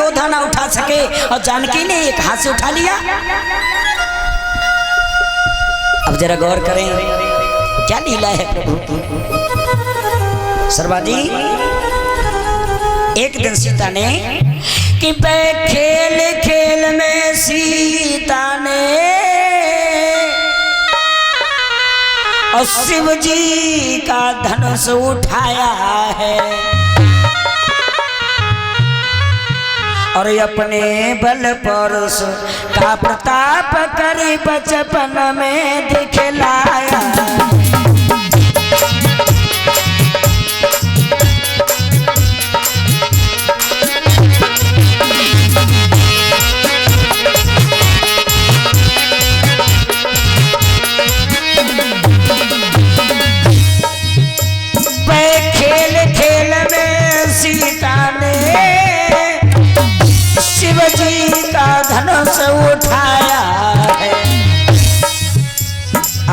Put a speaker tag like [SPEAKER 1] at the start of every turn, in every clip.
[SPEAKER 1] योद्धा ना उठा सके और जानकी ने एक हाथ से उठा लिया। अब जरा गौर करें क्या लीला है प्रभु की। सर्वाजी एक दिन सीता ने कि खेल खेल में सीता ने और शिव जी का धनुष उठाया है और अपने बल पौरुष का प्रताप कर बचपन में दिखलाया। खेल खेल में सीता ने शिव जी का धनुष उठाया है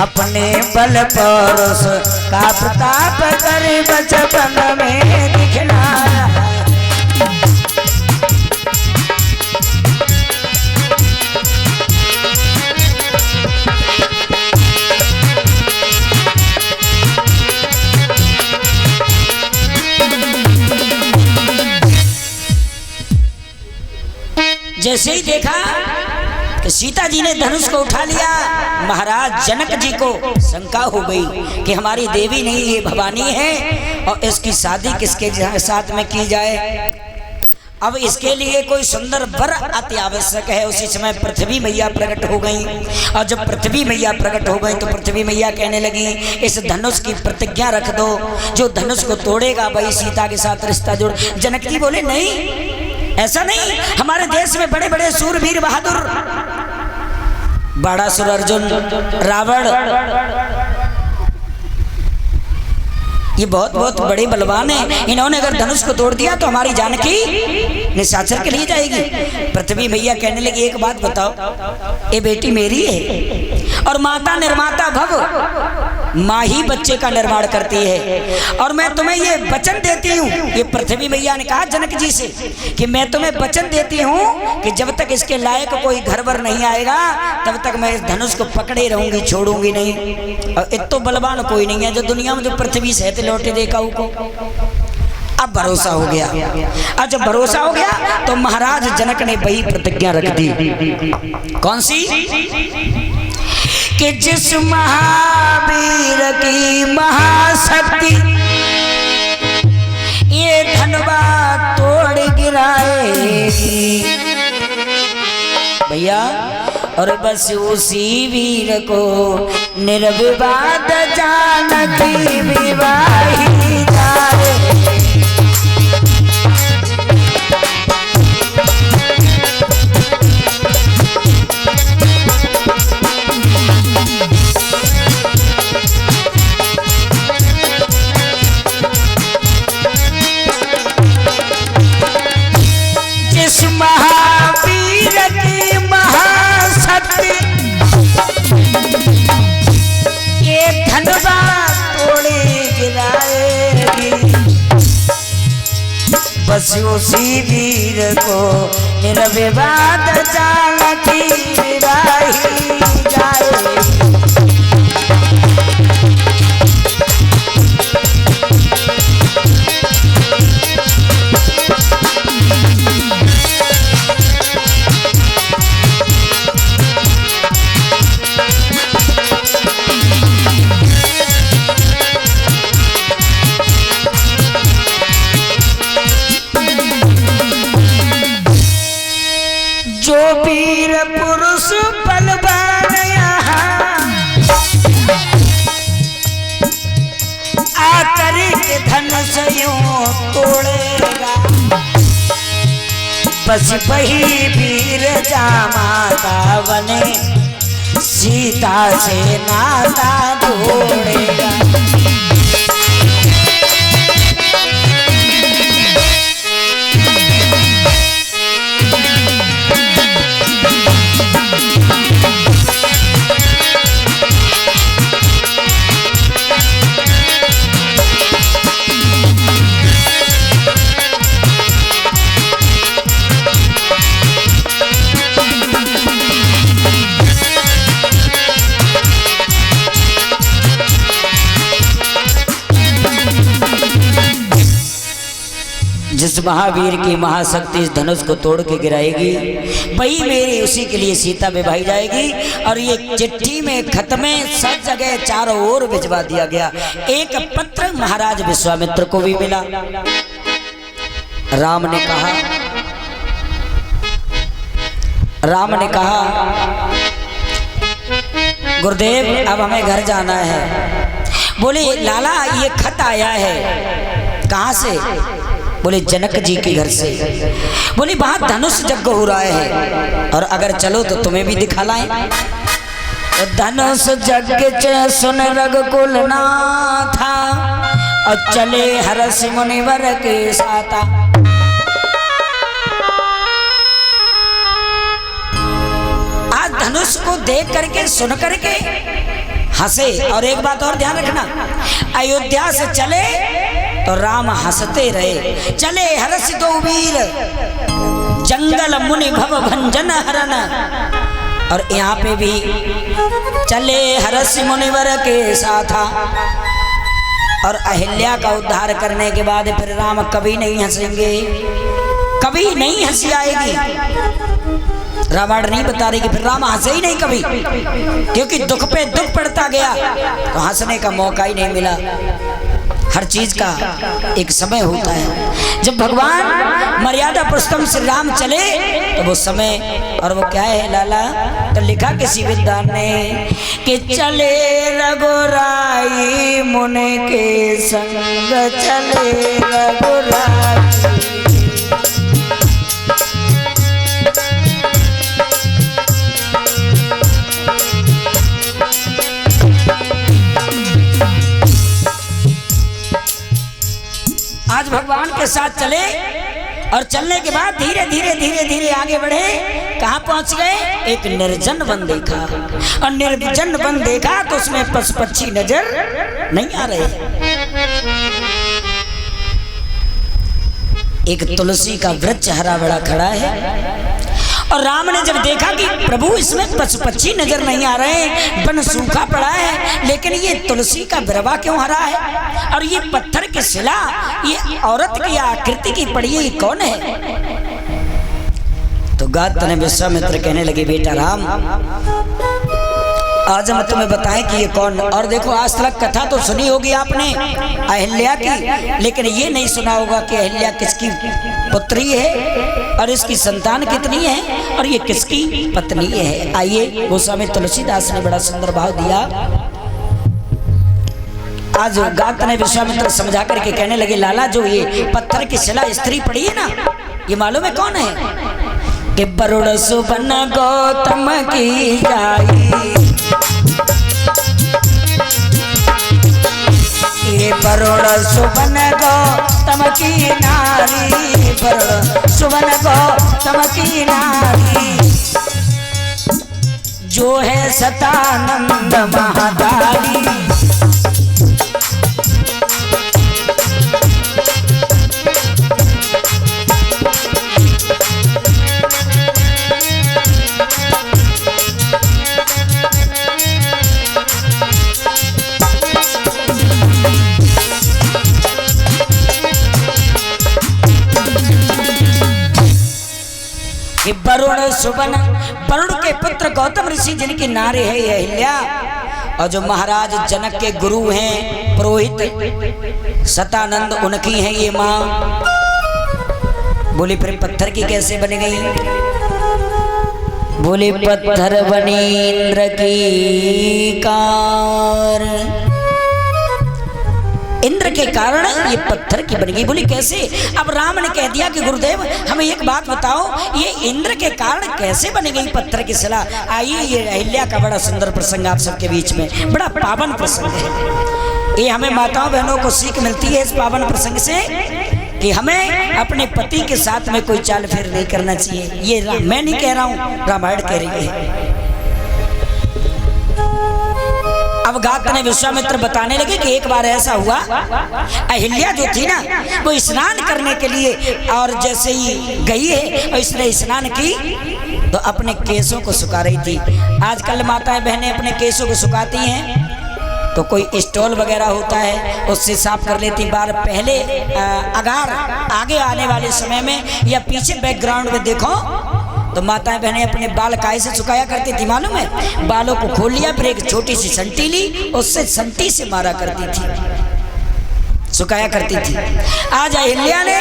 [SPEAKER 1] अपने बल पौरुष का प्रताप कर बचपन में दिखलाया। जैसे ही देखा कि सीता जी ने धनुष को उठा लिया, महाराज जनक जी को शंका हो गई कि हमारी देवी नहीं ये भवानी है और इसकी शादी किसके साथ में की जाए। अब इसके लिए कोई सुंदर वर अति आवश्यक है। उसी समय पृथ्वी मैया प्रकट हो गई और जब पृथ्वी मैया प्रकट हो गई तो पृथ्वी मैया कहने लगी इस धनुष की प्रतिज्ञा रख दो, जो धनुष को तोड़ेगा वही सीता के साथ रिश्ता जोड़। जनक जी बोले नहीं ऐसा नहीं, हमारे देश में बड़े बड़े सूरवीर बहादुर बाणासुर अर्जुन रावण ये बहुत बहुत बड़े बलवान हैं, इन्होंने अगर धनुष को तोड़ दिया तो हमारी जानकी निशाचर के लिए जाएगी। पृथ्वी मैया कहने लगी एक बात बताओ, ये बेटी मेरी है और माता निर्माता भव माँ ही बच्चे का निर्माण करती है और मैं तुम्हें ये वचन देती हूँ। ये पृथ्वी मैया ने कहा जनक जी से कि मैं तुम्हें वचन देती हूँ कि जब तक इसके लायक कोई घर वर नहीं आएगा तब तक मैं इस धनुष को पकड़े रहूंगी, छोड़ूंगी नहीं। और इतना बलवान कोई नहीं है जो दुनिया में जो पृथ्वी से लौटे देखा को। अब भरोसा हो गया, और जब भरोसा हो गया तो महाराज जनक ने वही प्रतिज्ञा रख दी। कौन सी? कि जिस महावीर की महाशक्ति ये धनवा तोड़ गिराएगी भैया, और बस उसी वीर को निर्विवाद जानकी विवाही जाए। जिस महावीर की महाशक्ति ये धनवा तोड़े गिराएगी, बस उसी वीर को निर्विवाद जानकी विवाही जाएगी। जो वीर पुरुष बलवान यहाँ आकर के धनुष यूं तोड़ेगा, बस वही वीर जामाता बने सीता से नाता जोड़ेगा। महावीर की महाशक्ति इस धनुष को तोड़ के गिराएगी, वही मेरी उसी के लिए सीता विभाई जाएगी। और ये चिट्ठी में खत में सब जगह चारों ओर भिजवा दिया गया। एक पत्र महाराज विश्वामित्र को भी मिला। राम ने कहा गुरुदेव अब हमें घर जाना है। बोले लाला ये खत आया है, कहाँ से? बोले जनक जी के घर से। बोले वहां धनुष यज्ञ हो रहा है और अगर चलो तो तुम्हें भी दिखा लाएं। तो धनुष यज्ञ सुन रघुकुल नाथा और चले हरषि मुनिवर के साथा। आज धनुष को देख करके सुन करके हंसे। और एक बात और ध्यान रखना, अयोध्या से चले तो राम हंसते रहे। चले हरषि दो वीर जंगल मुनि भव भंजन हरन। और यहाँ पे भी चले हरषि मुनिवर के साथा। और अहिल्या का उद्धार करने के बाद फिर राम कभी नहीं हंसेंगे, कभी नहीं हंसी आएगी। रावण नहीं बता रही कि फिर राम हंसे ही नहीं कभी, क्योंकि दुख पे दुख पड़ता गया तो हंसने का मौका ही नहीं मिला। हर चीज का एक समय होता है। जब भगवान मर्यादा पुरुषोत्तम श्री राम चले तो वो समय, और वो क्या है लाला? तो लिखा किसी विद्वान ने कि चले रघुराई मुनि के संग, चले रघुराई। आज भगवान के साथ चले और चलने के बाद धीरे धीरे आगे बढ़े। कहाँ पहुंच गए? एक निर्जन वन देखा। और निर्जन वन देखा तो उसमें पशु पक्षी नजर नहीं आ रहे। एक तुलसी का वृक्ष हरा भरा खड़ा है। और राम ने जब देखा कि प्रभु इसमें पशु पक्षी नजर नहीं आ रहे, वन सूखा पड़ा है, लेकिन ये तुलसी का बिरवा क्यों हरा है? और ये पत्थर की शिला, ये औरत की आकृति की पड़ी है, ये कौन है? तो गात ने विश्वामित्र कहने लगे बेटा राम, आज हम तुम्हें बताएं कि ये कौन। और देखो आज तक कथा तो सुनी होगी आपने अहिल्या की, लेकिन ये नहीं सुना होगा कि अहिल्या किसकी पुत्री है और इसकी संतान कितनी है और ये किसकी पत्नी है। आइए गोस्वामी तुलसीदास ने बड़ा सुंदर भाव दिया। आज गात ने विश्वामित्र समझा करके कहने लगे लाला जो ये पत्थर की शिला स्त्री पड़ी है ना, ये मालूम है कौन है? कि वरुण सुबन गौतम की जाई, ये वरुण सुबन गौतम की नारी, वरुण सुबन गौतम की नारी, जो है सतानंद महादारी। वरुण सुबन, वरुण के पुत्र गौतम ऋषि जिनकी नारी है ये अहिल्या, और जो महाराज जनक के गुरु हैं पुरोहित सतानंद उनकी है ये माँ। बोले फिर पत्थर की कैसे बन गई? बोले पत्थर बनी इंद्र की कार, इंद्र के कारण ये पत्थर की बन गई। बोली कैसे? अब राम ने कह दिया कि गुरुदेव हमें एक बात बताओ, ये इंद्र के कारण कैसे बन गई पत्थर की शिला। आइए ये अहिल्या का बड़ा सुंदर प्रसंग आप सबके बीच में, बड़ा पावन प्रसंग है। ये हमें माताओं बहनों को सीख मिलती है इस पावन प्रसंग से कि हमें अपने पति के साथ में कोई चाल फेर नहीं करना चाहिए। ये मैं नहीं कह रहा हूँ, रामायण कह रही है। अब गात ने विश्वामित्र बताने लगे कि एक बार ऐसा हुआ, अहिल्या जो थी ना वो स्नान करने के लिए और जैसे ही गई है और इसने स्नान की तो अपने केसों को सुखा रही थी। आजकल माताएं बहनें अपने केसों को सुखाती हैं तो कोई स्टॉल वगैरह होता है उससे साफ कर लेती बार। पहले अगर आगे आने वाले समय में या पीछे बैकग्राउंड में देखो तो माताएं बहनें अपने बाल काय से सुखाया करती थी मालूम है? बालों को खोल लिया, फिर एक छोटी सी संटी ली, उससे संटी से मारा करती थी, सुखाया करती थी। आज अहिल्या ने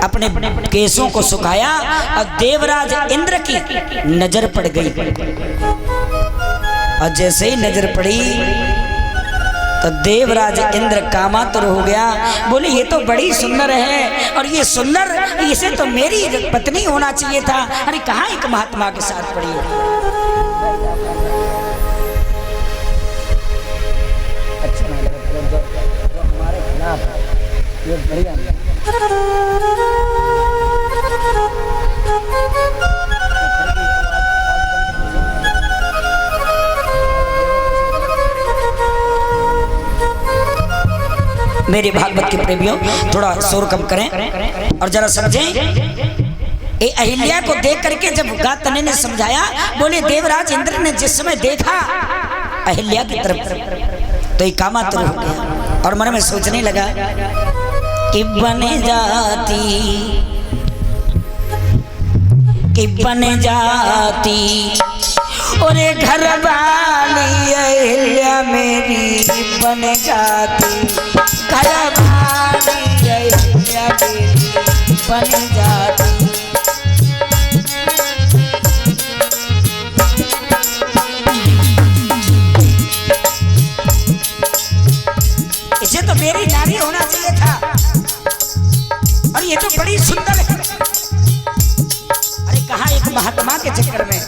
[SPEAKER 1] अपने केसों को सुखाया और देवराज इंद्र की नजर पड़ गई। और जैसे ही नजर पड़ी तो देवराज इंद्र कामातुर हो गया। बोले ये तो बड़ी सुंदर है और ये सुंदर, इसे तो मेरी पत्नी होना चाहिए था। अरे कहाँ एक महात्मा के साथ पड़ी है। अच्छा नहीं लगा जो हमारे खिलाफ है ये बढ़िया नहीं। मेरे भागवत के प्रेमियों थोड़ा शोर कम करें और जरा समझें। ए अहिल्या को देख करके जब गातने ने समझाया, बोले देवराज इंद्र ने जिस समय देखा अहिल्या की तरफ तो ये कामातुर हो गया और मन में सोचने लगा कि बने जाती और घर वाली अहिल्या मेरी बन जाती, घर वाली अहिल्या मेरी बन जाती। इसे तो मेरी नारी होना चाहिए था और ये तो बड़ी सुंदर है। अरे कहाँ एक महात्मा के चक्कर में।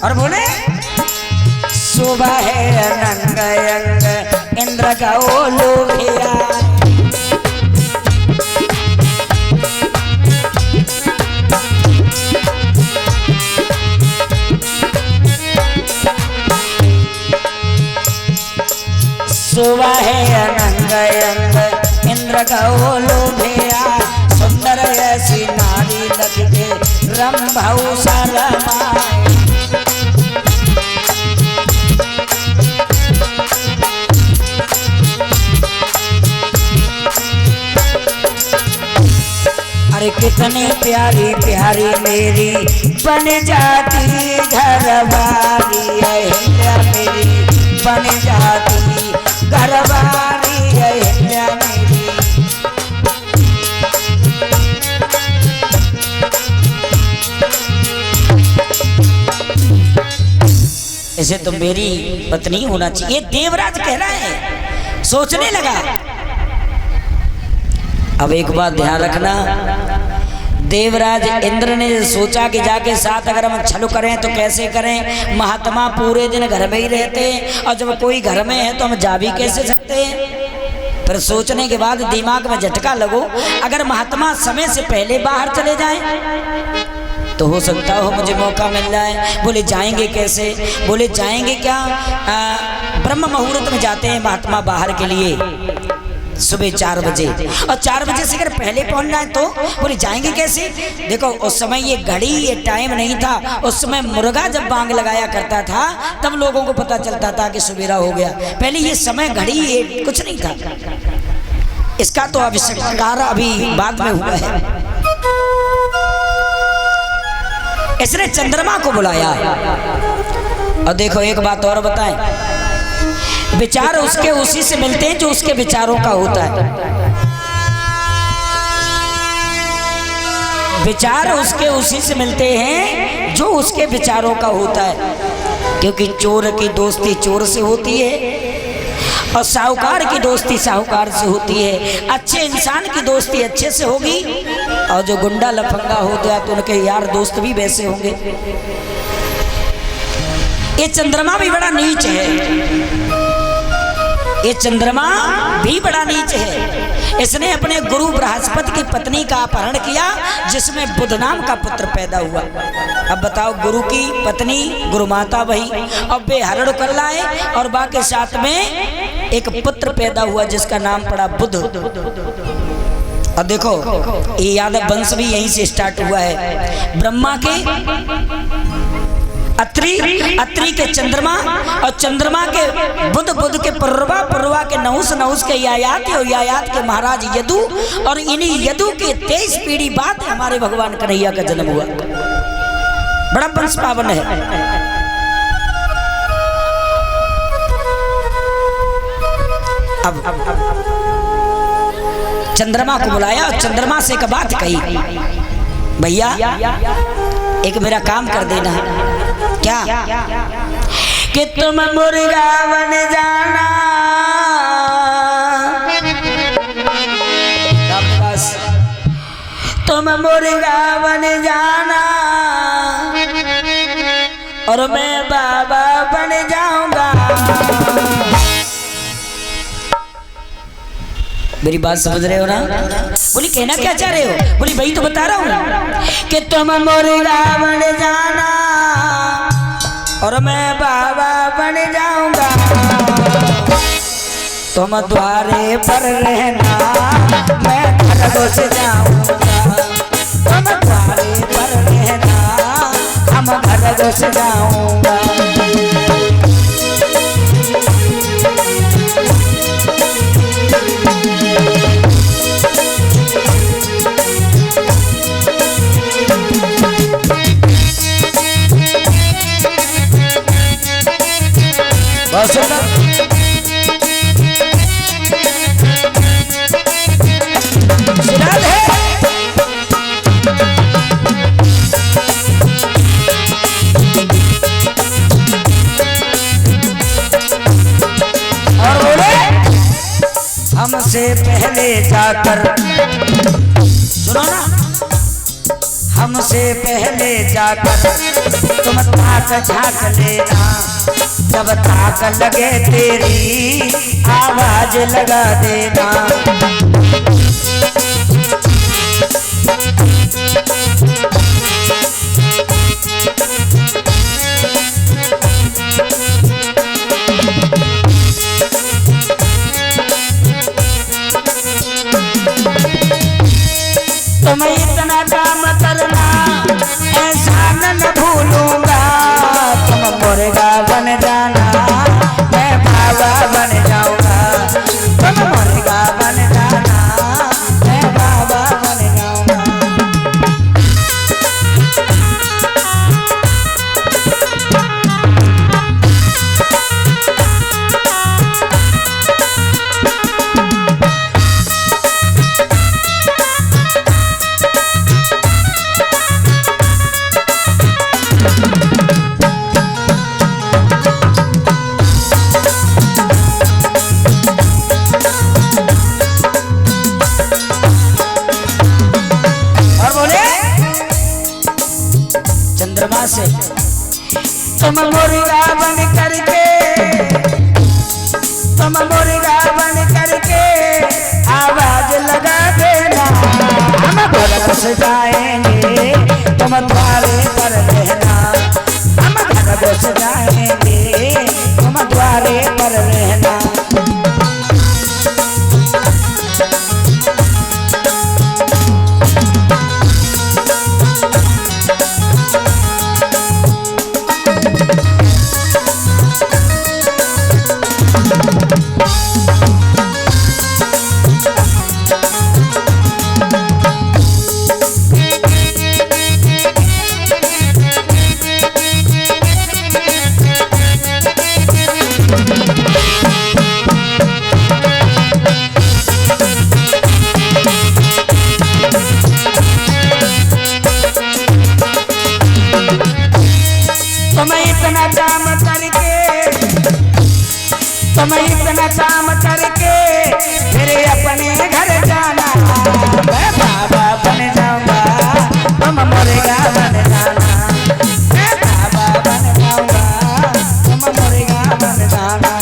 [SPEAKER 1] और बोले सुबह है अनंग अंग इंद्र का ओ लोभिया, सुबह है अनंग अंग इंद्र का ओ लोभिया, सुंदर ऐसी नारी लगे रंभाऊ शरमाए। अरे कितनी प्यारी प्यारी मेरी बन जाती, घरवाली अहिल्या मेरी बन जाती, घरवाली अहिल्या मेरी। इसे तो मेरी पत्नी होना चाहिए, देवराज कह रहा है। सोचने लगा। अब एक बात ध्यान रखना, देवराज इंद्र ने सोचा कि जाके साथ अगर हम छल करें तो कैसे करें। महात्मा पूरे दिन घर में ही रहते हैं और जब कोई घर में है तो हम जा भी कैसे सकते हैं। फिर सोचने के बाद दिमाग में झटका लगो, अगर महात्मा समय से पहले बाहर चले जाएं तो हो सकता हो मुझे मौका मिल जाए। बोले जाएंगे कैसे? बोले जाएंगे क्या, ब्रह्म मुहूर्त में जाते हैं महात्मा बाहर के लिए सुबह 4 बजे, और 4 बजे से अगर पहले पहुंचना है तो बोले जाएंगे कैसे? देखो उस समय ये घड़ी ये टाइम नहीं था, उस समय मुर्गा जब बांग लगाया करता था तब लोगों को पता चलता था कि सवेरा हो गया। पहले ये समय घड़ी ये कुछ नहीं था, इसका तो आविष्कार अभी बाद में हुआ है। इसने चंद्रमा को बुलाया। और देखो एक बात और बताएं, विचार उसके उसी से मिलते हैं जो उसके विचारों का होता है। विचार उसके उसी से मिलते हैं जो उसके विचारों का होता है, क्योंकि चोर की दोस्ती चोर से होती है और साहूकार की दोस्ती साहूकार से होती है। अच्छे इंसान की दोस्ती अच्छे से होगी और जो गुंडा लफंगा हो गया तो उनके यार दोस्त भी वैसे होंगे। ये चंद्रमा भी बड़ा नीच है, ये चंद्रमा भी बड़ा नीच है। इसने अपने गुरु बृहस्पति की पत्नी का अपहरण किया जिसमें बुध नाम का पुत्र पैदा हुआ। अब बताओ, गुरु की पत्नी गुरु माता वही, अब बेहरण कर लाए और बाकी साथ में एक पुत्र पैदा हुआ जिसका नाम पड़ा बुध। और देखो ये यादव वंश भी यहीं से स्टार्ट हुआ है। ब्रह्मा के अत्रि, अत्रि के चंद्रमा और चंद्रमा के बुध, बुध के पुरवा, पुरवा के नहुस, नहुस के यायात और यायात के महाराज यदु, और इन्हीं यदु के 23 पीढ़ी बाद हमारे भगवान कन्हैया का जन्म हुआ। बड़ा वंश पावन है। अब चंद्रमा को बुलाया और चंद्रमा से एक बात कही, भैया एक मेरा काम कर देना। क्या? कि तुम मुर्गा बन जाना, तुम मुर्गा बन जाना और मैं बाबा बन जाऊंगा। मेरी बात समझ रहे हो ना? बोली कहना क्या चाह रहे हो? बोली भाई तो बता रहा हूं कि तुम मुर्गा बन जाना और मैं बाबा बन जाऊंगा। तुम द्वारे पर रहना, मैं घर घुस जाऊंगा। तुम द्वारे पर रहना, हम घर घुस जाऊंगा। बहुत सुंदर। और बोले हमसे पहले जाकर, सुनो ना, हमसे पहले जाकर तुम ताक झांक लेना। जब ताक लगे तेरी आवाज लगा देना। तुम इतना काम करना, ऐसा न भूलूंगा। तुम मुर्गा बन जाना, मैं बाबा बन जाऊंगा। तुम मुर्गा बन जाना, मैं बाबा बन जाऊंगा। चंद्रमा से तुम मुर्गा बन करके, तुम मुर्गा बन करके आवाज लगा देना। हम घर घुस जाएंगे, तुम द्वारे पर रहना। हम घर घुस जाएंगे, तुम द्वारे पर रहना। तुम्हें इतना काम करके फिर अपने घर जाना। मैं बाबा बन जाऊंगा, तुम मुर्गा बन जाना। मैं बाबा बन जाऊंगा, तुम मुर्गा बन जाना।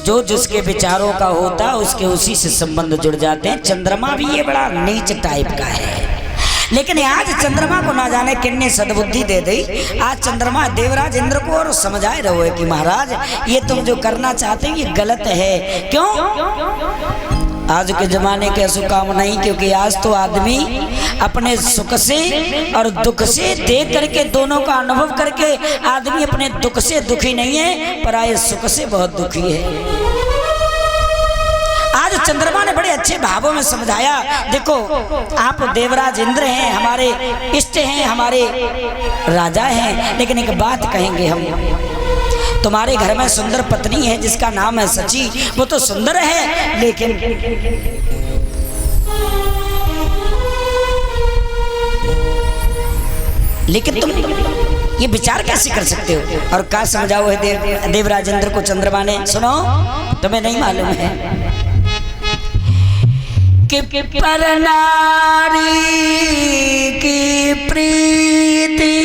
[SPEAKER 1] जो जिसके विचारों का होता उसके उसी से संबंध जुड़ जाते हैं। चंद्रमा भी ये बड़ा नीच टाइप का है, लेकिन आज चंद्रमा को ना जाने किन्ने सद्बुद्धि दे दी। आज चंद्रमा देवराज इंद्र को और समझाए रहो है कि महाराज ये तुम जो करना चाहते हो ये गलत है। क्यों? आज के जमाने के ऐसा काम नहीं, क्योंकि आज तो आदमी अपने सुख से और दुख से देख करके दोनों का अनुभव करके आदमी अपने दुख से दुखी नहीं है, पर आए सुख से बहुत दुखी है। आज चंद्रमा ने बड़े अच्छे भावों में समझाया, देखो आप देवराज इंद्र हैं, हमारे इष्ट हैं, हमारे राजा हैं, लेकिन एक बात कहेंगे हम, तुम्हारे घर में सुंदर पत्नी है जिसका नाम है सची, वो तो सुंदर है, लेकिन तुम ये विचार कैसे कर सकते हो? और क्या समझाओ है देवराज इंद्र को चंद्रमा ने? सुनो, तुम्हें नहीं मालूम है कि पर नारी की प्रीति,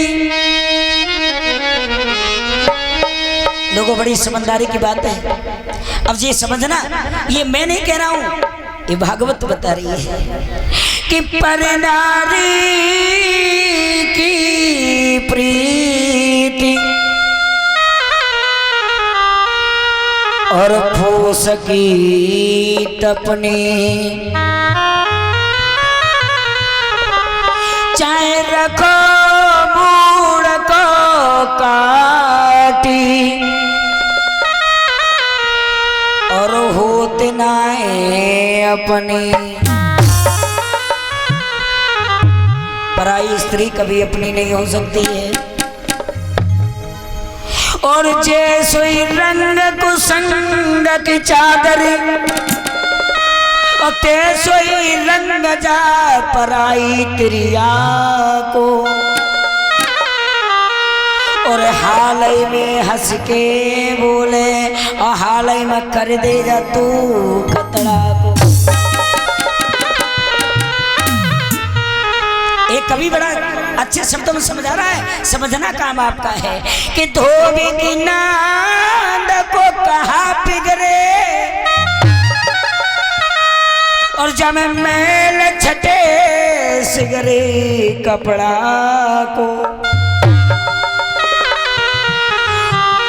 [SPEAKER 1] लोगों बड़ी समझदारी की बात है। अब ये समझना, ये मैं नहीं कह रहा हूं, ये भागवत बता रही है कि पर नारी की प्रीति और फूस की तपनी, चाहे रखो मूड़ को काटी और होते नाए अपनी। पराई स्त्री कभी अपनी नहीं हो सकती है। और जैसोई रंग कुसंग की चादर और तैसोई रंग जा पराई त्रिया को, और हाल ही में हंस के बोले और हाल ही में कर दे जा तू खतरा को। एक कवि बड़ा अच्छे शब्दों में समझा रहा है, समझना काम आपका है कि धोबी की नांद को कहा पिघरे और जब मैल छटे सिगरे कपड़ा को,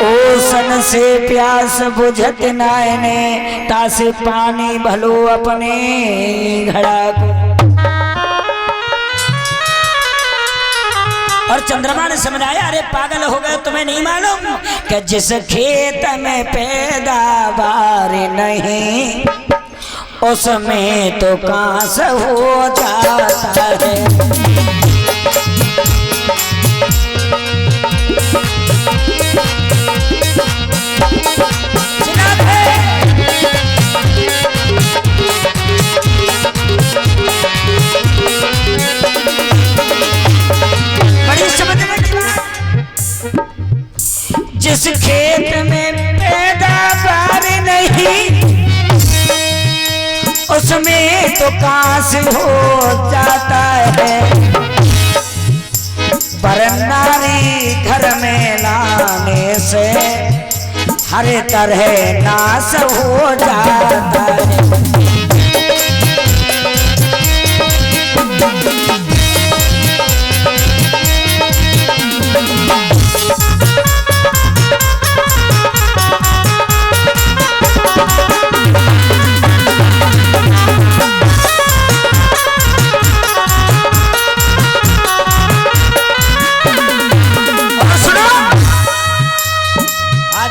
[SPEAKER 1] ओसन से प्यास बुझत नायने तास पानी भलो अपने घड़ा को। और चंद्रमा ने समझाया, अरे पागल हो गए, तुम्हें नहीं मालूम कि जिस खेत में पैदावार नहीं उसमें तो कांस हो जाता है। जिस खेत में पैदावार नहीं उसमें तो कांस हो जाता है, पर नारी घर में लाने से हर तरह नाश हो जाता है।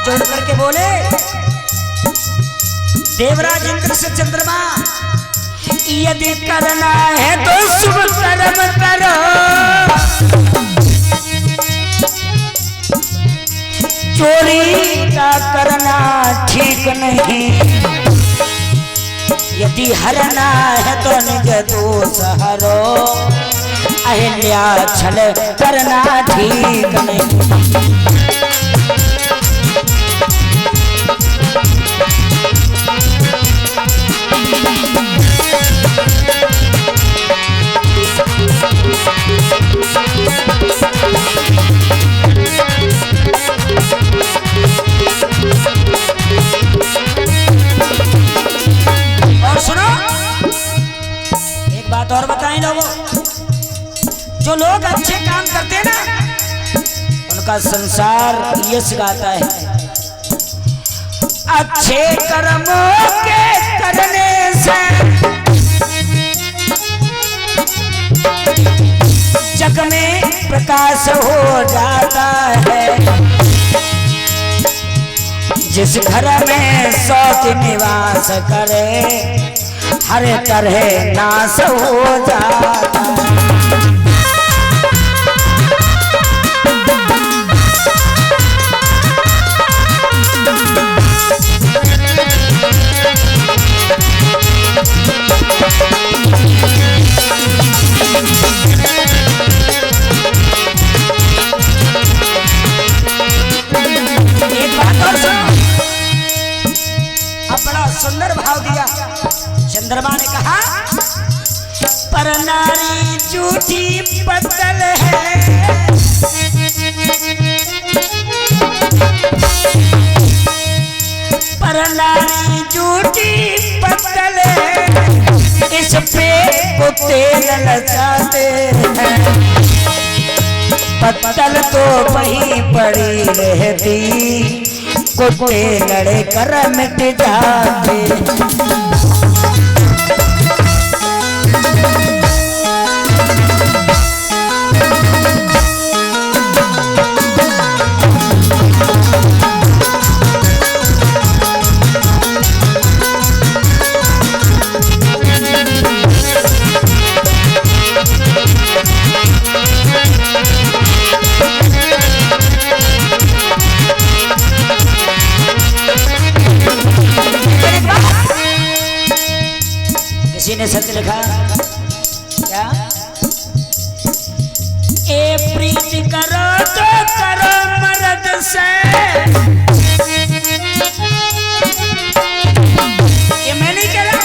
[SPEAKER 1] जोड़ करके बोले देवराज इंद्र से चंद्रमा, यदि करना है तो शुभ कर्म करो, चोरी का करना ठीक नहीं, यदि हरना है तो निज दोष हरो, अहिल्या छल करना ठीक नहीं। उसका संसार यश गाता है। अच्छे कर्मों के करने से जग में प्रकाश हो जाता है। जिस घर में शौच निवास करे हर तरह नाश हो जाता है। सुंदर भाव दिया चंद्रमा ने कहा, पर नारी झूठी पत्तल है, पर नारी झूठी पत्तल है, इस पे कुत्ते ललचाते हैं। पत्तल तो वहीं पड़ी रहती, कुत्ते लड़े कर मिट जाते। किसी ने सत्य लिखा क्या, ए प्रीति करो तो करो मर्द से, ये मैं नहीं कह रहा,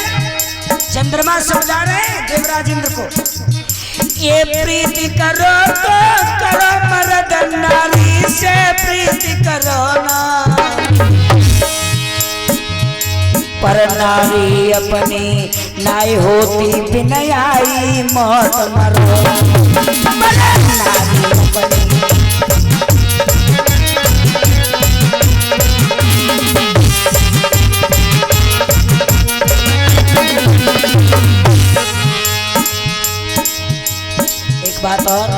[SPEAKER 1] चंद्रमा समझा रहे हैं देवराज इंद्र को। ये प्रीति करो तो करो मर्द नारी से प्रीति करो ना, पर नारी अपनी नाई होती बिनयाई मौत मरो। नारी अपनी एक बात और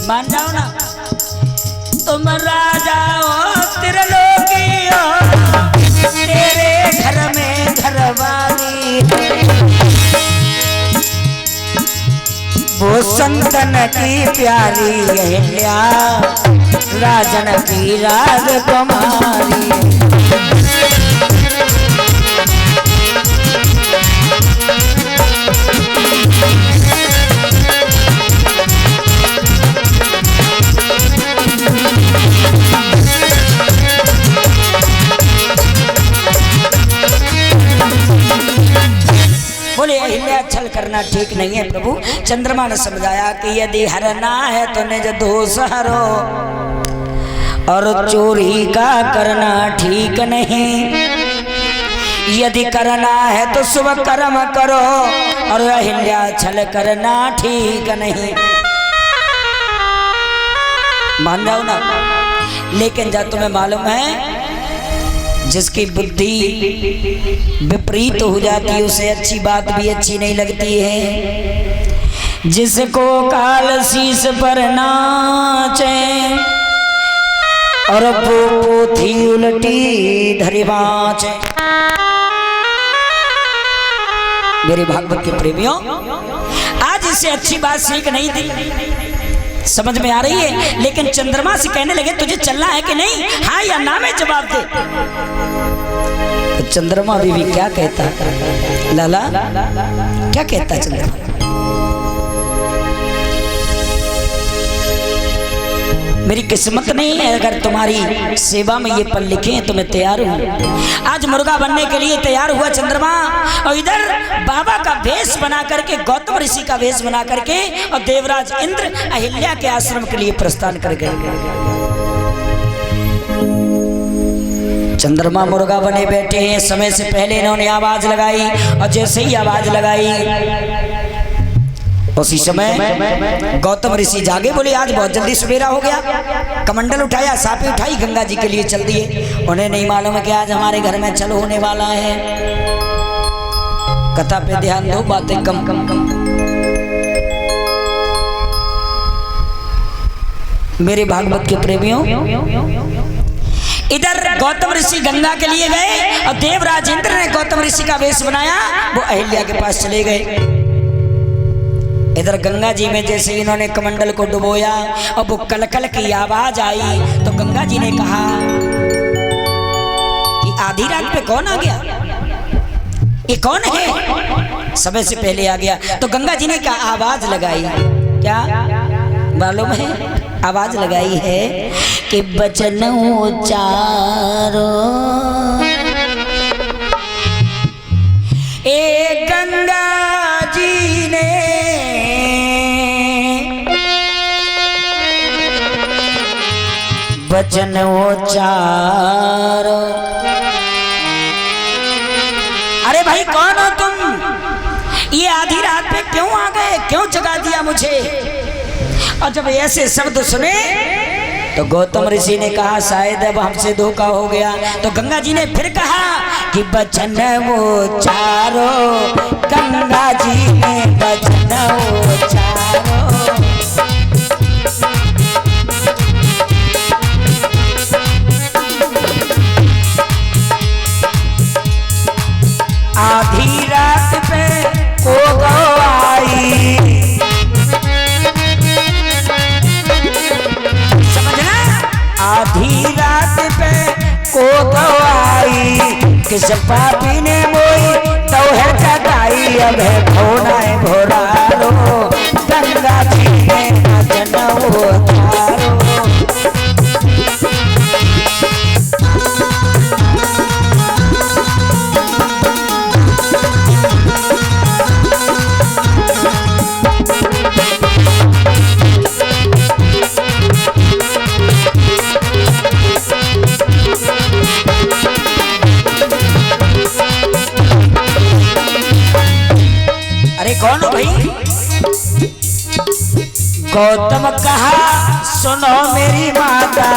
[SPEAKER 1] मान जाओ ना, तुम राजा हो त्रिलोकी हो, तेरे घर में घरवाली है, वो संतन की प्यारी अहिल्या, राजन की राजकुमारी। बोले अहिल्या छल करना ठीक नहीं है प्रभु। चंद्रमा ने समझाया कि यदि हरना है तो निज दोष हरो, और चोरी का करना ठीक नहीं, यदि करना है तो शुभ कर्म करो, और अहिल्या छल करना ठीक नहीं। मान जाओ ना, लेकिन जब तुम्हें मालूम है जिसकी बुद्धि विपरीत हो जाती है उसे अच्छी बात भी अच्छी नहीं लगती है। जिसको काल शीश पर नाचे, और पोथी उल्टी धरी बाँचे। मेरे भागवत के प्रेमियों, आज इससे अच्छी बात सीख नहीं थी, समझ में आ रही है, लेकिन चंद्रमा से कहने लगे तुझे चलना है कि नहीं, हाँ या ना में जवाब दे। तो चंद्रमा भी क्या कहता, लाला क्या कहता चंद्रमा? मेरी किस्मत नहीं है अगर तुम्हारी सेवा में ये पल लिखे तो मैं तैयार हूँ। आज मुर्गा बनने के लिए तैयार हुआ चंद्रमा, और इधर बाबा का वेश बना करके, गौतम ऋषि का वेश बना करके, और देवराज इंद्र अहिल्या के आश्रम के लिए प्रस्थान कर गए। चंद्रमा मुर्गा बने बैठे हैं। समय से पहले इन्होंने आवाज लगाई, और जैसे ही आवाज लगाई उसी समय गौतम ऋषि जागे, बोले आज बहुत जल्दी सवेरा हो गया। कमंडल उठाया, सापी उठाई, गंगा जी के लिए चल दिए। उन्हें नहीं मालूम है कि आज हमारे घर में चल होने वाला है। कथा पे ध्यान दो, बातें कम कम कम। मेरे भागवत के प्रेमियों, इधर गौतम ऋषि गंगा के लिए गए और देवराज इंद्र ने गौतम ऋषि का वेश बनाया, वो अहिल्या के पास चले गए। इधर गंगा जी में जैसे इन्होंने कमंडल को डुबोया और वो कलकल की आवाज आई, तो गंगा जी ने कहा कि आधी रात पे कौन आ गया, ये कौन है? समय से पहले आ गया। तो गंगा जी ने कहा, आवाज लगाई, क्या मालूम है? आवाज लगाई है कि बचन उचारो ए गंगा जी ने बचन उचारो। अरे भाई कौन हो तुम? ये आधी रात पे क्यों आ गए, क्यों जगा दिया मुझे? और जब ऐसे शब्द सुने तो गौतम ऋषि ने कहा शायद अब हमसे धोखा हो गया। तो गंगा जी ने फिर कहा कि बचन उचारो, गंगा जी ने बचन उचारो। आधी रात पे को आई, समझना, आधी रात पे को आई, किस पापी ने मोई तो है जगाई, अब है भोना है भोरारो, गंगा जी ने बचन उचारो। कौन हो भाई? गौतम कहा सुनो मेरी माता,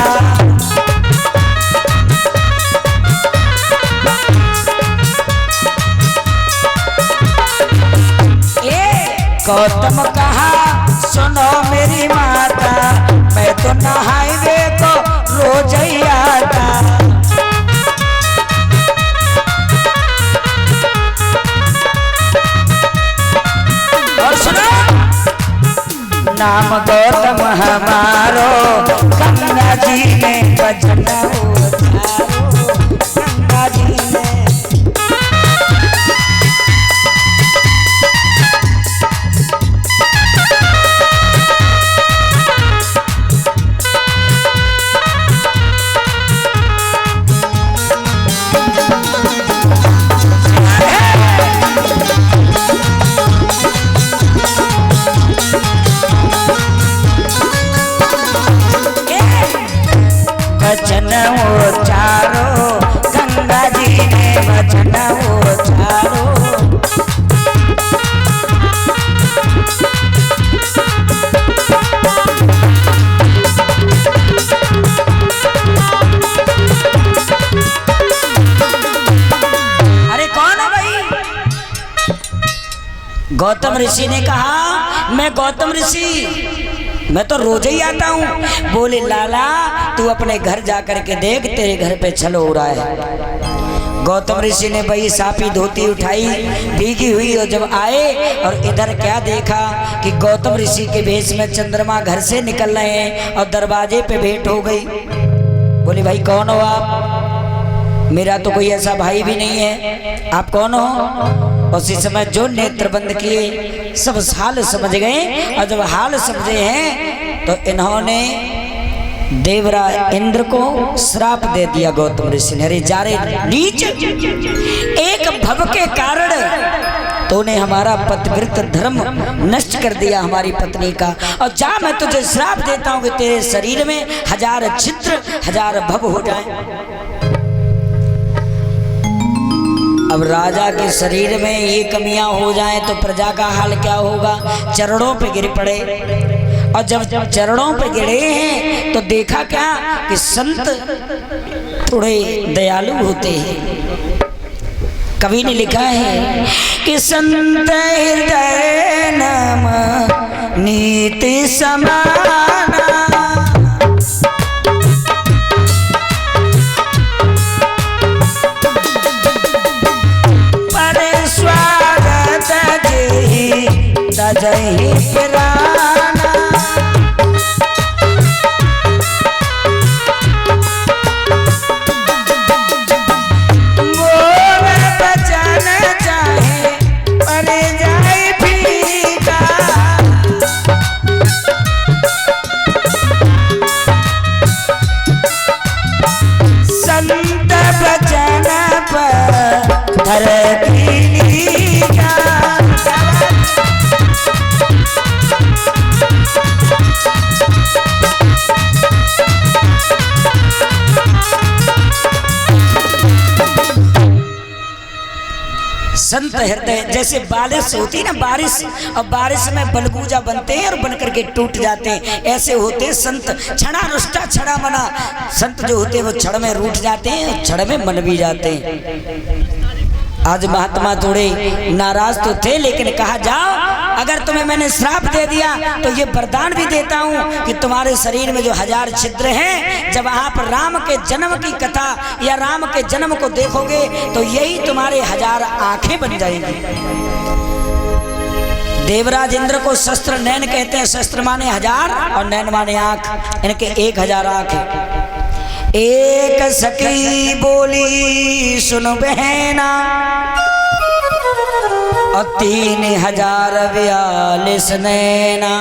[SPEAKER 1] गौतम कहा सुनो मेरी माता, मैं तो नहाए को रोज ही आता। और सुनो, नाम गौतम हमारो, गंगा जी ने बचन उचारो, गंगा जी ने। बचन उचारो, गंगा जी ने बचन उचारो। अरे कौन है भाई? गौतम ऋषि ने कहा मैं गौतम ऋषि, मैं तो रोज ही आता हूँ। बोले लाला तू अपने घर जाकर के देख, तेरे घर पे छल हो रहा है। गौतम ऋषि ने भाई सापी धोती उठाई, भीगी हुई, और जब आए और इधर क्या देखा कि गौतम ऋषि के भेष में चंद्रमा घर से निकल रहे हैं और दरवाजे पे भेंट हो गई। बोले भाई कौन हो आप? मेरा तो कोई ऐसा भाई भी नहीं है, आप कौन हो? उसी समय जो नेत्र बंद किए सब हाल समझ गए, और जब हाल समझे हैं तो इन्होंने देवराज इंद्र को श्राप दे दिया। गौतम ऋषि ने, अरे जा रे नीच, एक भव के कारण तूने हमारा पतिव्रत धर्म नष्ट कर दिया, हमारी पत्नी का, और जा मैं तुझे श्राप देता हूँ कि तेरे शरीर में 1000 छिद्र 1000 भव हो जाए। अब राजा के शरीर में ये कमियां हो जाएं तो प्रजा का हाल क्या होगा। चरणों पे गिर पड़े, और जब चरणों पे गिरे हैं तो देखा क्या कि संत थोड़े दयालु होते हैं। कवि ने लिखा है कि संत हृदय नम नीति समाना, पर स्वागत जेहि तजहि पुराना। संत हृदय, जैसे बारिश होती ना, बारिश, और बारिश में बलबूजा बनते हैं और बन करके टूट जाते हैं, ऐसे होते संत। छड़ा रुष्टा छड़ा मना, संत जो होते हैं वो छड़ में रूठ जाते हैं, छड़ में मन भी जाते हैं। आज महात्मा थोड़े नाराज तो थे, लेकिन कहा जाओ अगर तुम्हें मैंने श्राप दे दिया तो ये वरदान भी देता हूँ कि तुम्हारे शरीर में जो 1000 छिद्र हैं, जब आप राम के जन्म की कथा या राम के जन्म को देखोगे तो यही तुम्हारे 1000 आंखें बन जाएंगी। देवराज इंद्र को शस्त्र नैन कहते हैं। शस्त्र माने 1000 और नैन माने आंख, इनके 1000 आंख है। एक सखी बोली सुन बहना, और 3042 नैना।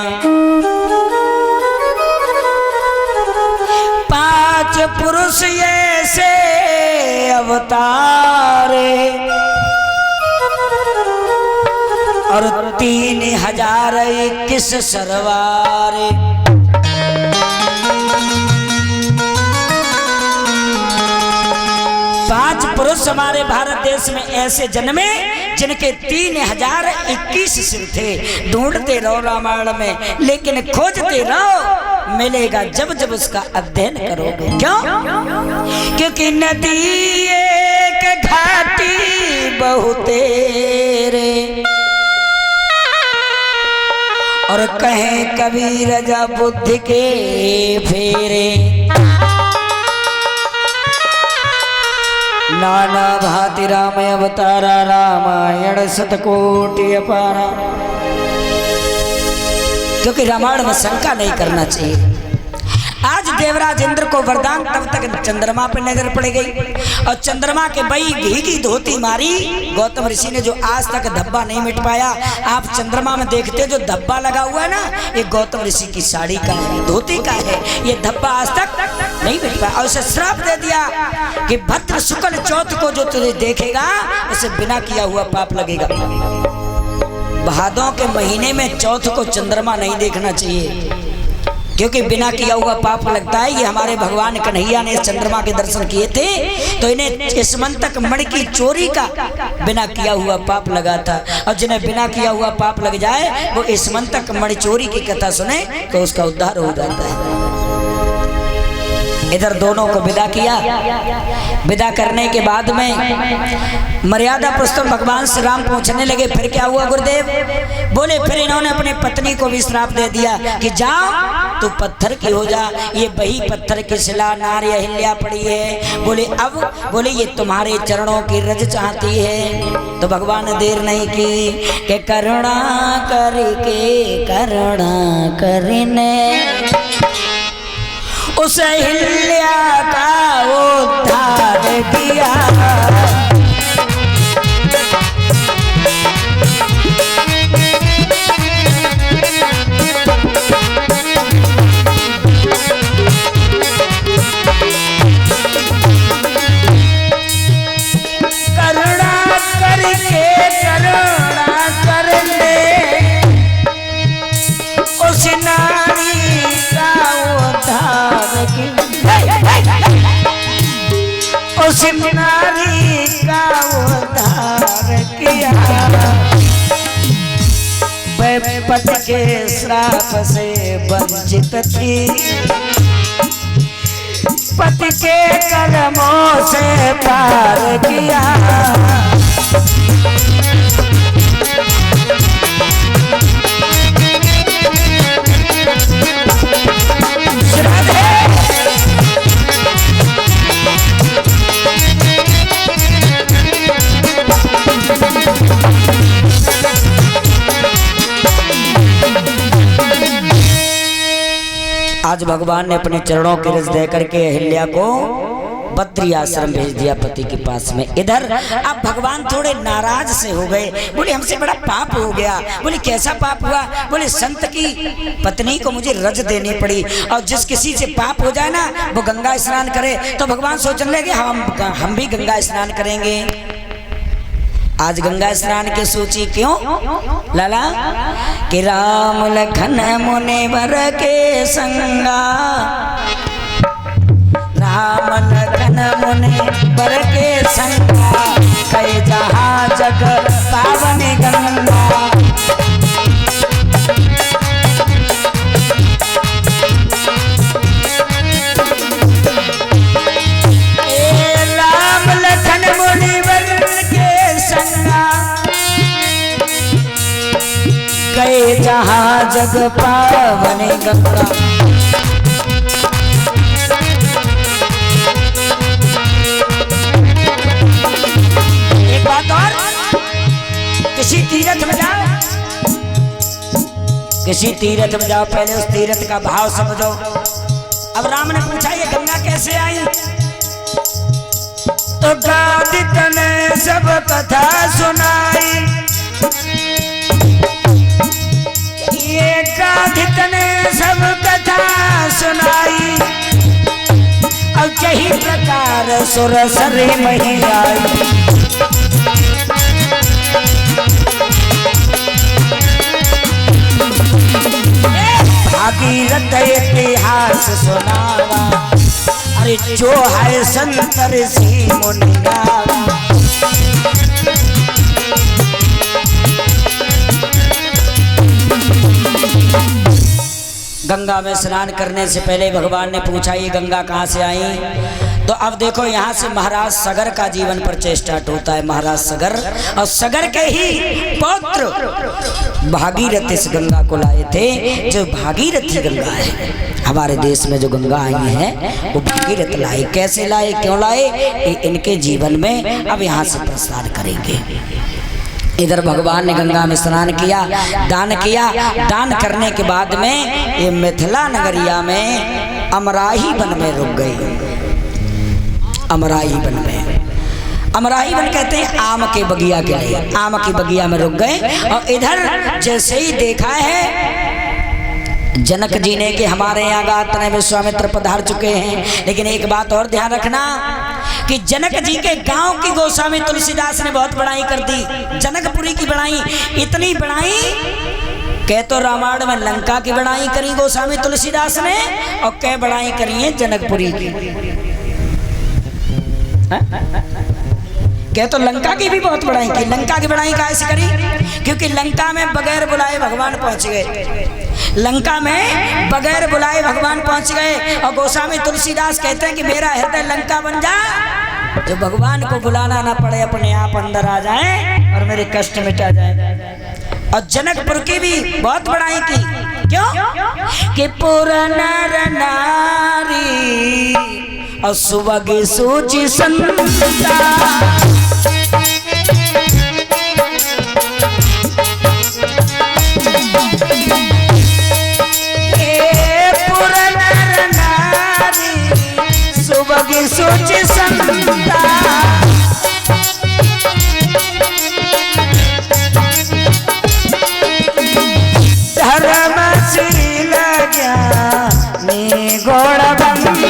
[SPEAKER 1] 5 पुरुष ऐसे अवतारे, और 3021 सरवारे। 5 पुरुष हमारे भारत देश में ऐसे जन्मे जिनके 3021 सिर थे। ढूंढते रहो रामायण में, लेकिन खोजते रहो, मिलेगा जब जब उसका अध्ययन करोगे। क्यों? क्योंकि नदी एक घाटी बहुतेरे, और कहें कबीर जा बुद्धि के फेरे। नाना भांति राम अवतारा, रामायण शतकोटि अपारा। क्योंकि रामायण में शंका नहीं करना चाहिए। आज देवराज इंद्र को वरदान तब तक चंद्रमा पर नजर पड़ गई, और चंद्रमा के बई घी की धोती मारी। गौतम ऋषि ने जो आज तक धब्बा नहीं मिट पाया, आप चंद्रमा में देखते जो धब्बा लगा हुआ है ना, ये गौतम ऋषि की साड़ी का है, धोती का है। ये धब्बा आज तक नहीं मिट पाया, और उसे श्राप दे दिया कि भद्र शुक्ल चौथ को जो तुझे देखेगा उसे बिना किया हुआ पाप लगेगा। भादों के महीने में चौथ को चंद्रमा नहीं देखना चाहिए, क्योंकि बिना किया हुआ पाप लगता है। ये हमारे भगवान कन्हैया ने चंद्रमा के दर्शन किए थे, तो इन्हें इस मंतक मणि की चोरी का बिना किया हुआ पाप लगा था। और जिन्हें बिना किया हुआ पाप लग जाए वो इस मंतक मणि चोरी की कथा सुने तो उसका उद्धार हो जाता है। इधर दोनों को विदा किया। विदा करने के बाद में मर्यादा पुरुषोत्तम भगवान श्री राम पूछने लगे, फिर क्या हुआ गुरुदेव? बोले फिर इन्होंने अपनी पत्नी को भी श्राप दे दिया कि जाओ तू पत्थर की हो जा। ये वही पत्थर की शिला नारी अहिल्या पड़ी है। बोले अब? बोले ये तुम्हारे चरणों की रज चाहती है। तो भगवान ने देर नहीं की कि करुणा करके करुणा करने उस अहिल्या का उद्धार किया। करुणा करके करुणा करने उस नारी का उद्धार उस नारी का उद्धार के श्राप से वंचित थी, पति के कदमों से पार किया। आज भगवान ने अपने चरणों की रज दे करके अहिल्या को बद्री आश्रम भेज दिया पति के पास में। इधर अब भगवान थोड़े नाराज से हो गए, बोले हमसे बड़ा पाप हो गया। बोले कैसा पाप हुआ? बोले संत की पत्नी को मुझे रज देनी पड़ी, और जिस किसी से पाप हो जाए ना वो गंगा स्नान करे। तो भगवान सोचने लगे हम भी गंगा स्नान करेंगे। आज गंगा स्नान की सूची क्यों लाला? कि राम लखन मुनिवर के संगा, राम लखन मुनिवर के संगा, कई जहाँ जग पावन गंगा। राम लखन मुनिवर के संगा, कई जहाँ जग पावन गंगा। एक बात और, किसी तीर्थ में जाओ, किसी तीर्थ में जाओ, पहले उस तीर्थ का भाव समझो। अब राम ने पूछा ये गंगा कैसे आई? तो गादित ने सब कथा सुनाई, ये गादित ने सब कथा सुनाई, अब यही प्रकार सुर सरे मही आई। भागीरथ इतिहास सुनावा, अरे जो है संत ऋषि मुनियावा। गंगा में स्नान करने से पहले भगवान ने पूछा ये गंगा कहाँ से आई? तो अब देखो यहाँ से महाराज सगर का जीवन परिचय स्टार्ट होता है। महाराज सगर और सगर के ही पौत्र भागीरथ इस गंगा को लाए थे। जो भागीरथी गंगा है, हमारे देश में जो गंगा आई है वो भागीरथ लाए। कैसे लाए, क्यों लाए, इनके जीवन में अब यहाँ से प्रसार करेंगे। इधर भगवान ने गंगा में स्नान किया, दान किया। दान करने के बाद में ये मिथिला नगरिया में अमराही वन में रुक गई। अमराही वन में, अमराही वन कहते हैं आम के बगिया के लिए। आम की बगिया में रुक गए। और इधर जैसे ही देखा है जनक जी ने कि हमारे यहाँ गात्र विश्वामित्र पधार चुके हैं। लेकिन एक बात और ध्यान रखना कि जनक जी के गांव की गोस्वामी तुलसीदास ने बहुत बड़ाई कर दी। जनकपुरी की बड़ाई, इतनी बड़ाई कह तो रामायण में लंका की बड़ाई करी गोस्वामी तुलसीदास ने, और कह बड़ाई करी है जनकपुरी की। क्या तो लंका की भी बहुत बड़ाई की। लंका की बड़ाई कैसे करी? क्योंकि लंका में बगैर बुलाए भगवान पहुंच गए। लंका में बगैर बुलाए भगवान पहुंच गए। और गोस्वामी तुलसीदास कहते हैं कि मेरा हृदय लंका बन जा, जो भगवान को बुलाना ना पड़े, अपने आप अंदर आ जाए और मेरे कष्ट मिटा जाए। और जनकपुर की भी बहुत बड़ाई की। क्यों? कि पुर नर नारी और सुबह सोची संता, पुर नर नारी सुबह सोची संता, धर्मशील ज्ञानी गौड़बंगा,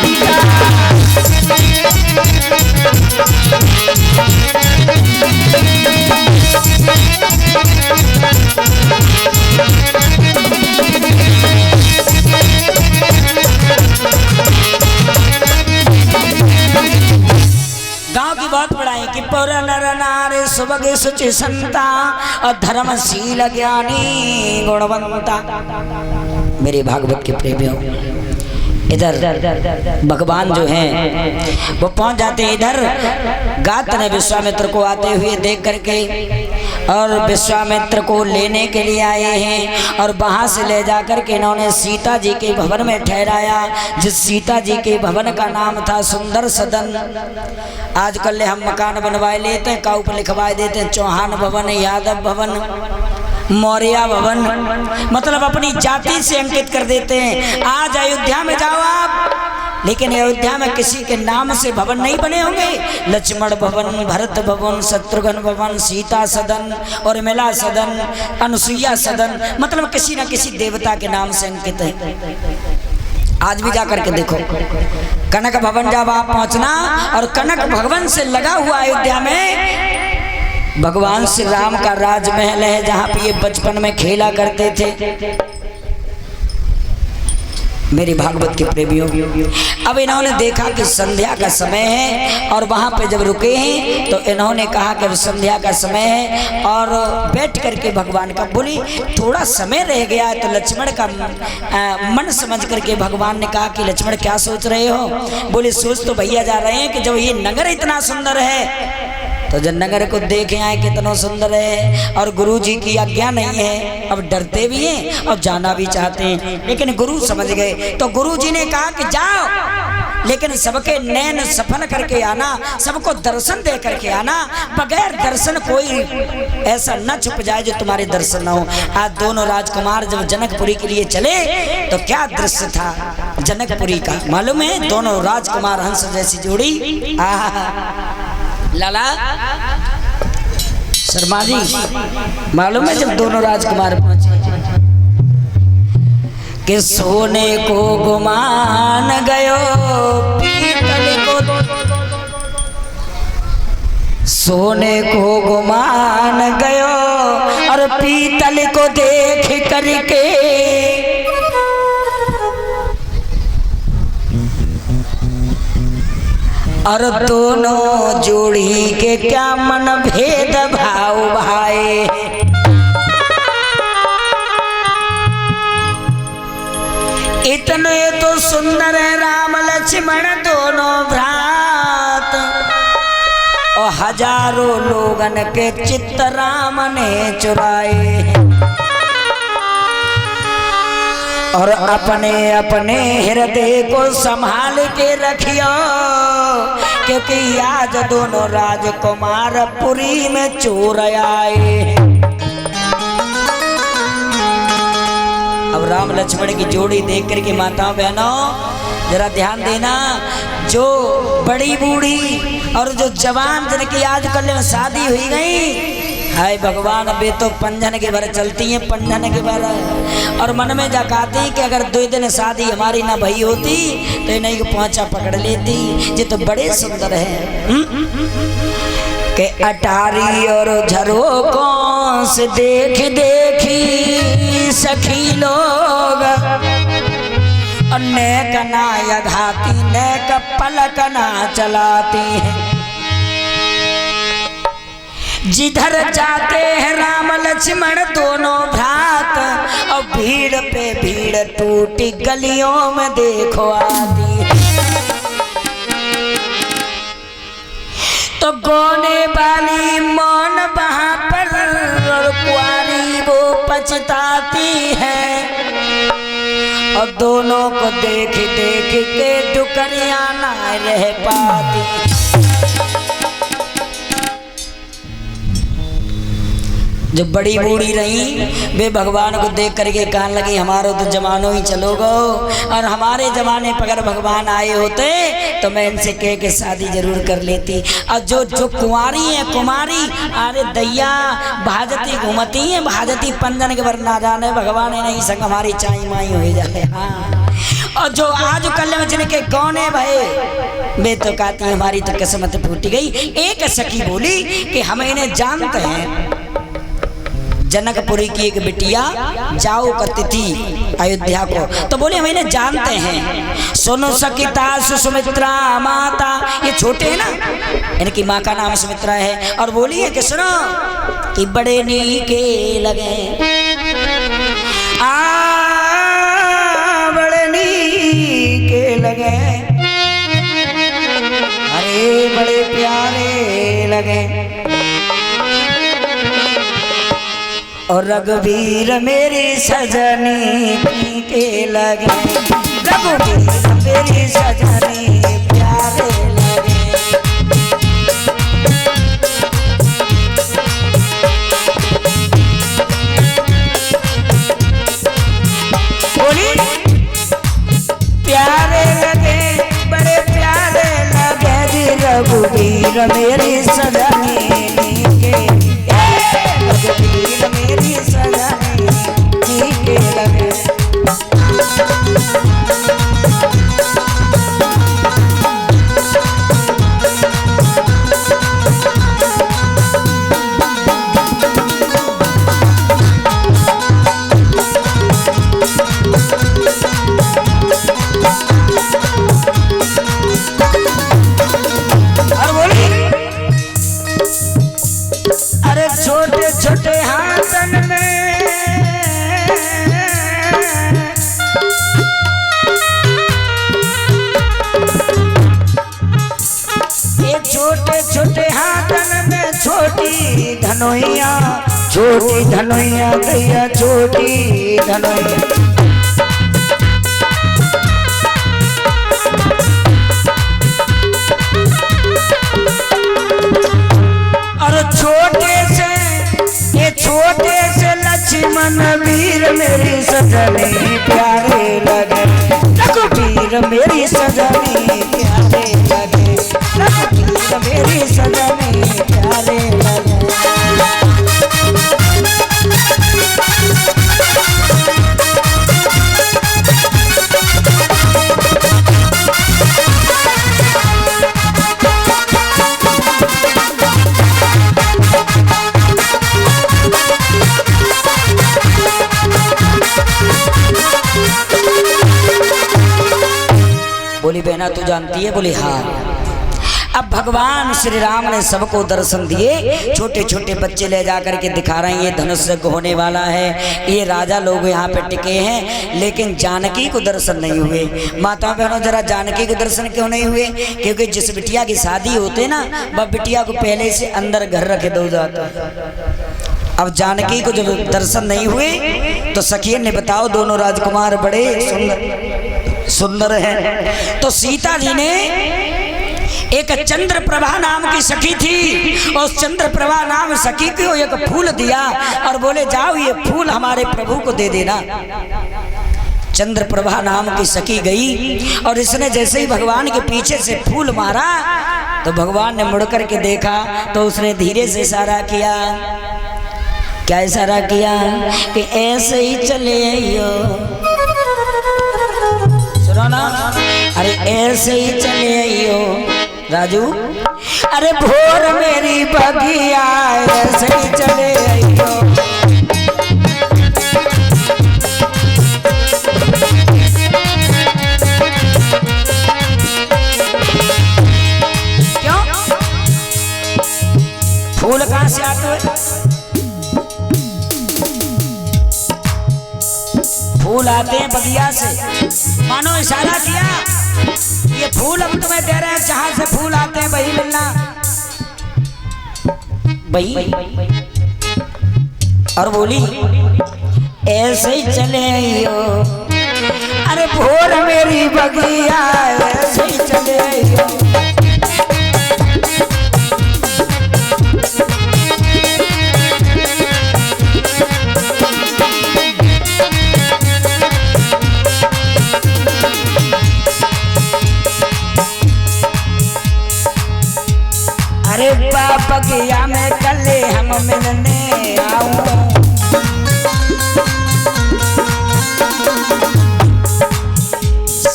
[SPEAKER 1] गांव की बहुत बहुत बड़ा है कि पुर नर नारी सुबह सुचि संता और धर्मशील ज्ञानी गुणवंता। मेरे भागवत के प्रेमियों, इधर भगवान जो हैं वो पहुंच जाते हैं इधर गात ने विश्वामित्र को आते हुए देख करके, और विश्वामित्र को लेने के लिए आए हैं और वहां से ले जा कर के इन्होंने सीता जी के भवन में ठहराया, जिस सीता जी के भवन का नाम था सुंदर सदन। आजकल हम मकान बनवाए लेते हैं, काऊ पर लिखवाए देते हैं चौहान भवन, यादव भवन, मौर्य भवन, मतलब अपनी जाति से अंकित कर देते हैं। आज अयोध्या में जाओ आप, लेकिन अयोध्या में किसी के नाम से भवन नहीं बने होंगे। लक्ष्मण भवन, भरत भवन, शत्रुघ्न भवन, सीता सदन, और मिला सदन, अनुसुईया सदन, मतलब किसी न किसी देवता के नाम से अंकित है। आज भी जा करके देखो, कनक भवन जब आप पहुंचना, और कनक भवन से लगा हुआ अयोध्या में भगवान श्री राम का राजमहल है, जहाँ पे ये बचपन में खेला करते थे। मेरे भागवत के प्रेमियों, अब इन्होंने देखा कि संध्या का समय है, और वहाँ पे जब रुके हैं तो इन्होंने कहा कि संध्या का समय है, और बैठ करके भगवान का बोली थोड़ा समय रह गया है। तो लक्ष्मण का मन समझ करके भगवान ने कहा कि लक्ष्मण क्या सोच रहे हो? बोले सोच तो भैया जा रहे हैं कि जब ये नगर इतना सुंदर है तो जब नगर को देखे आए कितना सुंदर है, और गुरु जी की आज्ञा नहीं है, अब डरते भी हैं और जाना भी चाहते हैं, लेकिन गुरु समझ गए। तो गुरु जी ने कहा कि जाओ, लेकिन सबके नैन सफल करके आना, सबको दर्शन दे करके आना, बगैर दर्शन कोई ऐसा न छुप जाए जो तुम्हारे दर्शन न हो। आज दोनों राजकुमार जब जनकपुरी के लिए चले तो क्या दृश्य था जनकपुरी का, मालूम है? दोनों राजकुमार हंस जैसी जोड़ी, लाला शर्मा जी, मालूम है जब दोनों राजकुमार पहुंचे कि सोने को गुमान गयो पीतल को, सोने को गुमान गयो और पीतल को देख करके और दोनों जोड़ी के क्या मन भेद भाव भाए। इतने तो सुंदर है राम लक्ष्मण दोनों भ्रात, और हजारों लोगन के चित्त राम ने चुराए, और अपने अपने हृदय को संभाल के रखियो, क्योंकि आज दोनों राजकुमार पुरी में चोर आए। अब राम लक्ष्मण की जोड़ी देख करके माताओं बहनों जरा ध्यान देना, जो बड़ी बूढ़ी और जो जवान जिनकी आजकल में शादी हुई गई, हाय भगवान, अबे तो पंजन के भर चलती हैं, पंजन के भर, और मन में जगाती कि अगर 2 दिन शादी हमारी ना भई होती तो इन्हीं को पहुंचा पकड़ लेती। ये तो बड़े सुंदर है के अटारी और झरोकों से देख देखी सखी लोग, और नेक ना यघाती नेक पलक ना चलाती है। जिधर जाते हैं राम लक्ष्मण दोनों भ्रात, और भीड़ पे भीड़ टूटी गलियों में देखो आती। तो गाने वाली मौन वहां पर, और कुआरी वो पछताती है, और दोनों को देख देख के डुकरियां ना रह पाती। जो बड़ी बूढ़ी रही वे भगवान को देख करके कहने लगी हमारो तो जमानो ही चलो गो, और हमारे जमाने पर अगर भगवान आए होते तो मैं इनसे कह के शादी जरूर कर लेती। और जो कुंवारी है कुमारी, अरे दैया भाजती घूमती है, भाजती पंजन के भर ना जाने भगवान नहीं संग हमारी चाई माई हो जाए। हाँ, और जो आज कल में जिनके गौने भय वे तो कहती हमारी तो किस्मत फूटी गई। एक सखी बोली कि हम इन्हें जानते हैं, जनकपुरी की एक बिटिया जाओ करती थी अयोध्या को, तो बोले हम इन्हें जानते हैं। सुनो सकिता सुमित्रा माता, ये छोटे हैं ना, इनकी माँ का नाम सुमित्रा है। और बोलिए कि सुनो कि बड़े नीके लगे, बड़े नीके लगे, अरे बड़े प्यारे लगे। और रघुवीर मेरी सजनी के लगे, रघुवीर मेरी सजनी प्यारे लगे। बोली प्यारे लगे, बड़े प्यारे लगे जी रघुवीर मेरी सजनी के, रघुवीर मेरी सजनी के लगे। छोटे छोटे हाथन में ये छोटे छोटे हाथन में छोटी धनोइया, छोटी धनोइया दैया छोटी धनोइया। और छोटे से लक्ष्मण वीर मेरी सजनी प्यारे लगे, रघुवीर मेरी सजनी प्यारे लगे, रघुवीर मेरी सजनी प्यारे लगे। बोली बहना तू जानती है? बोली हाँ। अब भगवान श्री राम ने सबको दर्शन दिए, छोटे छोटे बच्चे ले जाकर के दिखा रहे हैं ये धनुष होने वाला है, ये राजा लोग यहाँ पे टिके हैं, लेकिन जानकी को दर्शन नहीं हुए। माता बहनों जरा जानकी को दर्शन क्यों नहीं हुए? क्योंकि जिस बिटिया की शादी होते ना, वह बिटिया को पहले से अंदर घर रखे दो जाता। अब जानकी को जब दर्शन नहीं हुए तो सखियन ने बताओ दोनों राजकुमार बड़े सुंदर है। तो सीता जी ने एक चंद्र प्रभा नाम की सखी थी, और चंद्र प्रभा नाम सखी को एक फूल दिया और बोले जाओ ये फूल हमारे प्रभु को दे देना। चंद्र प्रभा नाम की सखी गई और इसने जैसे ही भगवान के पीछे से फूल मारा तो भगवान ने मुड़ करके देखा तो उसने धीरे से इशारा किया। क्या इशारा किया? कि ऐसे ही चले आइयो, सुनो ना, अरे ऐसे ही चले आइयो राजू, अरे भोर मेरी बगिया ऐसे ही चले आइयो। क्यों? फूल कहाँ से आते हैं? फूल आते हैं बगिया से। मानो इशारा किया ये फूल हम तुम्हें दे रहे हैं, जहां से फूल आते हैं वही मिलना। वही और बोली ऐसे ही चले आइयो, अरे भोर मेरी बगिया ऐसे ही चले आइयो। अरे बगिया में कले हम मिलने आऊं,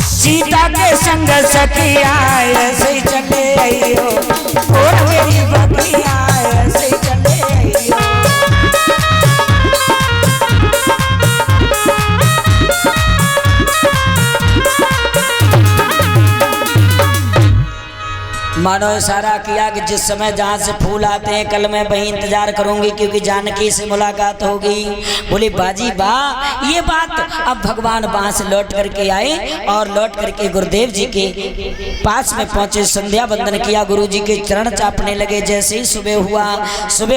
[SPEAKER 1] सीता के संग सखिया ऐसे ही चले आइयो, और मेरी बगिया ऐसे ही चले आइयो। मानो इशारा किया कि जिस समय जहाँ से फूल आते हैं कल मैं वहीं इंतजार करूंगी क्योंकि जानकी से मुलाकात होगी। बोले बाजी वाह, ये बात। अब भगवान वहां से लौट करके आए और लौट करके गुरुदेव जी के पास में पहुंचे, संध्या वंदन किया, गुरु जी के चरण चापने लगे। जैसे ही सुबह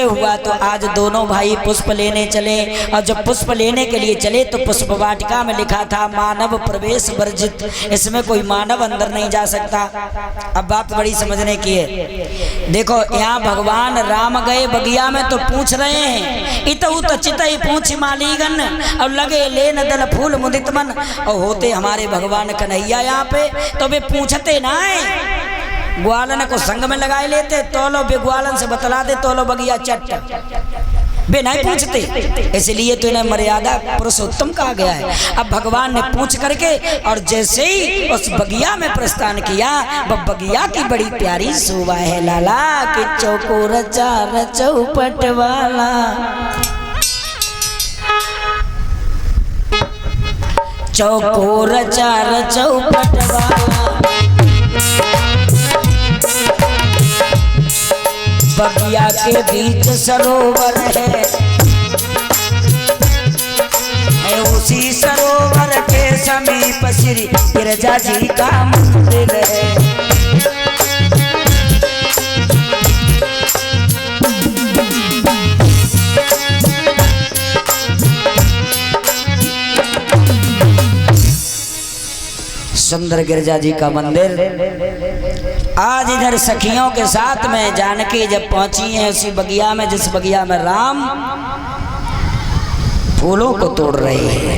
[SPEAKER 1] हुआ तो आज दोनों भाई पुष्प लेने चले, और जब पुष्प लेने के लिए चले तो पुष्प वाटिका में लिखा था मानव प्रवेश वर्जित, इसमें कोई मानव अंदर नहीं जा सकता। अब बात बड़ी समझने की है। देखो यहाँ भगवान राम गए बगिया में तो पूछ रहे हैं, इतऊ तो चितई पूछ मालीगन, और लगे लेन दल फूल मुदित मन, और होते हमारे भगवान कन्हैया यहाँ पे तो वे पूछते ना है, ग्वालन को संग में लगाए लेते, तोलो बे ग्वालन से बतला दे, तोलो बगिया चट, वे नहीं पूछते। इसलिए तो इन्हें मर्यादा पुरुषोत्तम कहा गया है। अब भगवान ने पूछ करके और जैसे ही उस बगिया में प्रस्थान किया, वह बगिया की बड़ी प्यारी शोभा है लाला कि चौको रचा चौपट वाला, चौको रचा चौपट वाला, बगिया के बीच सरोवर है, उसी सरोवर के समीप श्री गिरजा जी का मंदिर है। सुंदर गिरजा जी का मंदिर। आज इधर सखियों के साथ में जानकी जब पहुंची है उसी बगिया में जिस बगिया में राम फूलों को तोड़ रहे हैं।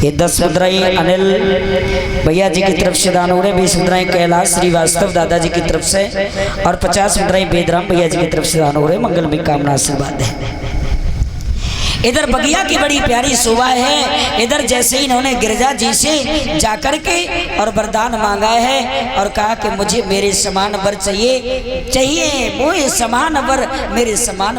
[SPEAKER 1] ये 10 मुद्राएं अनिल भैया जी की तरफ से दान हो रहे, 20 मुद्राएं कैलाश श्रीवास्तव दादाजी की तरफ से, और 50 मुद्राएं वेदराम भैया जी की तरफ से दान हो रहे। मंगलमय कामना आशीर्वाद है। इधर बगिया की बड़ी प्यारी शोभा है। इधर जैसे ही इन्होंने गिरजा जी से जाकर के और वरदान मांगा है और कहा कि मुझे मेरे समान वर चाहिए, वो समान वर मेरे समान